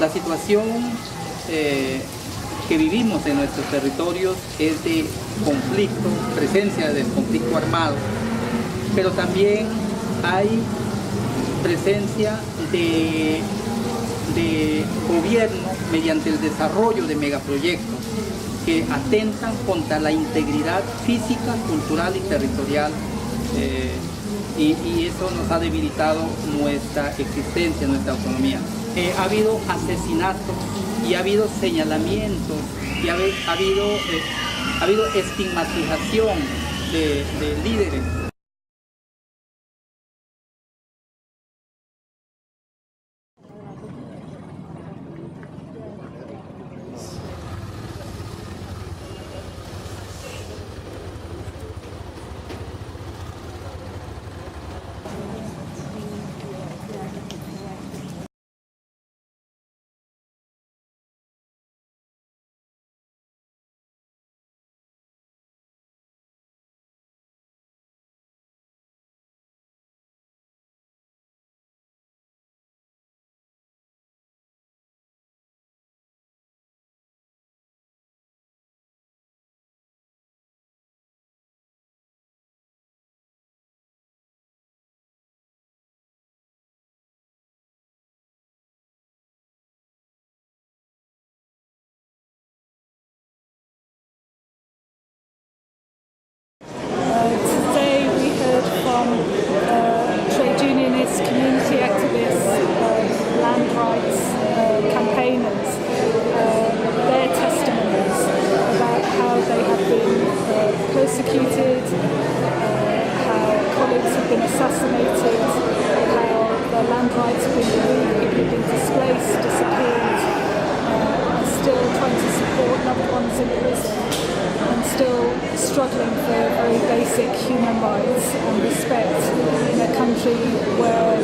La situación que vivimos en nuestros territorios es de conflicto, presencia del conflicto armado, pero también hay presencia de gobierno mediante el desarrollo de megaproyectos que atentan contra la integridad física, cultural y territorial, y eso nos ha debilitado nuestra existencia, nuestra autonomía. Ha habido asesinatos y ha habido señalamientos y ha habido estigmatización de líderes. Today we heard from trade unionists, community activists, land rights campaigners, their testimonies about how they have been persecuted, how colleagues have been assassinated, how their land rights have been removed, people have been displaced, disappeared, are still trying to support loved ones in prison, and still struggling for very basic human rights and respect in a country where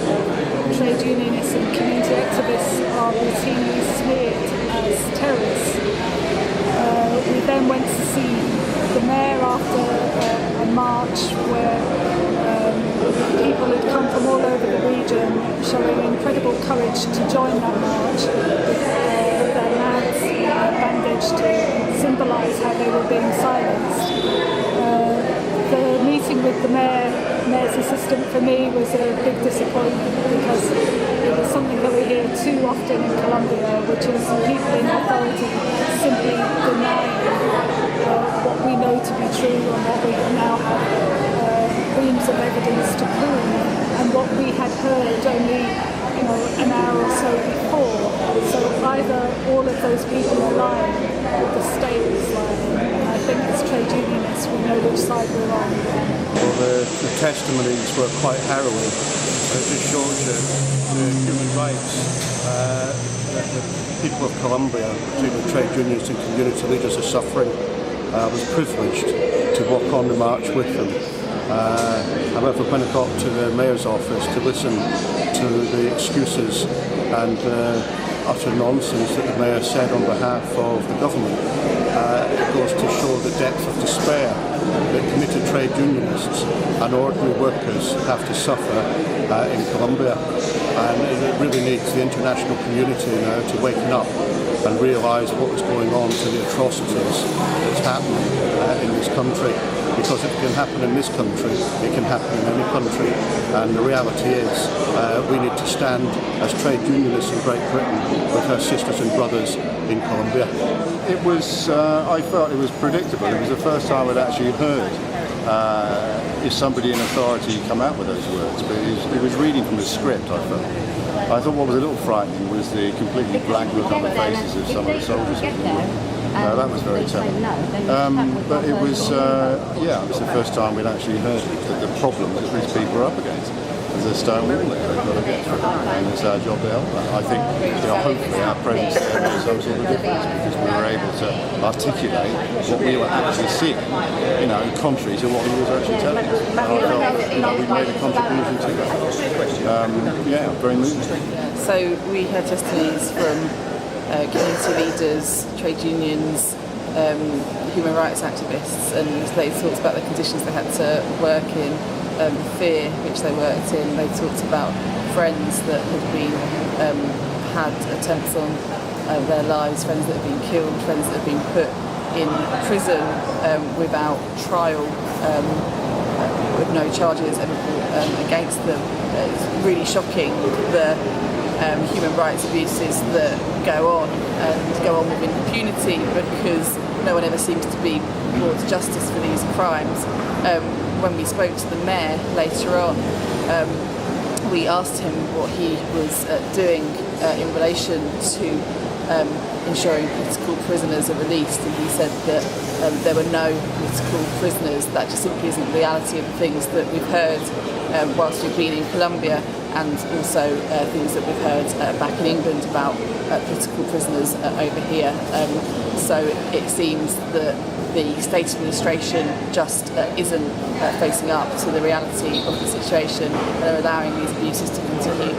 trade unionists and community activists are routinely smeared as terrorists. We then went to see the mayor after a march where people had come from all over the region showing incredible courage to join that march with their mouths bandaged to symbolise how they were being silenced. The meeting with the mayor's assistant for me was a big disappointment because it was something that we hear too often in Colombia, which is people in authority simply denying what we know to be true and what we now have reams of evidence to prove, and what we had heard only an hour or so before. So either all of those people are lying or the state is lying. And I think as trade unionists we know which side we're on. Well, the testimonies were quite harrowing. It just shows the human rights that the people of Colombia, particularly trade unions and community leaders, are suffering. I was privileged to walk on the march with them. However, when I got to the mayor's office to listen to the excuses and utter nonsense that the mayor said on behalf of the government, it goes to show the depth of despair that committed trade unionists and ordinary workers have to suffer in Colombia. And it really needs the international community now to waken up and realise what is going on to the atrocities that's happening in this country. Because if it can happen in this country, it can happen in any country. And the reality is, we need to stand as trade unionists in Great Britain with our sisters and brothers in Colombia. It was, I felt it was predictable. It was the first time I'd actually heard if somebody in authority come out with those words, but it was reading from the script, I felt. I thought what was a little frightening was the completely blank look on the faces of some of the soldiers. That was very telling. But it was, it was the first time we'd actually heard the problems that these people are up against. There's a stone wall that they've got to get through, and it's our job to help them. I think, hopefully our presence there made some sort of difference because we were able to articulate what we were actually seeing, contrary to what he was actually telling us. And I felt we made a contribution to that. Very moving. So we had testimonies from community leaders, trade unions, human rights activists, and they talked about the conditions they had to work in, the fear which they worked in. They talked about friends that had been had attempts on their lives, friends that have been killed, friends that have been put in prison without trial, with no charges ever brought against them. It's really shocking the human rights abuses that go on with impunity, because no one ever seems to be brought to justice for these crimes. When we spoke to the mayor later on, we asked him what he was doing in relation to ensuring political prisoners are released, and he said that there were no political prisoners. That just simply isn't the reality of the things that we've heard whilst we've been in Colombia, and also things that we've heard back in England about political prisoners over here. So it seems that the state administration just isn't facing up to the reality of the situation and are allowing these abuses to continue.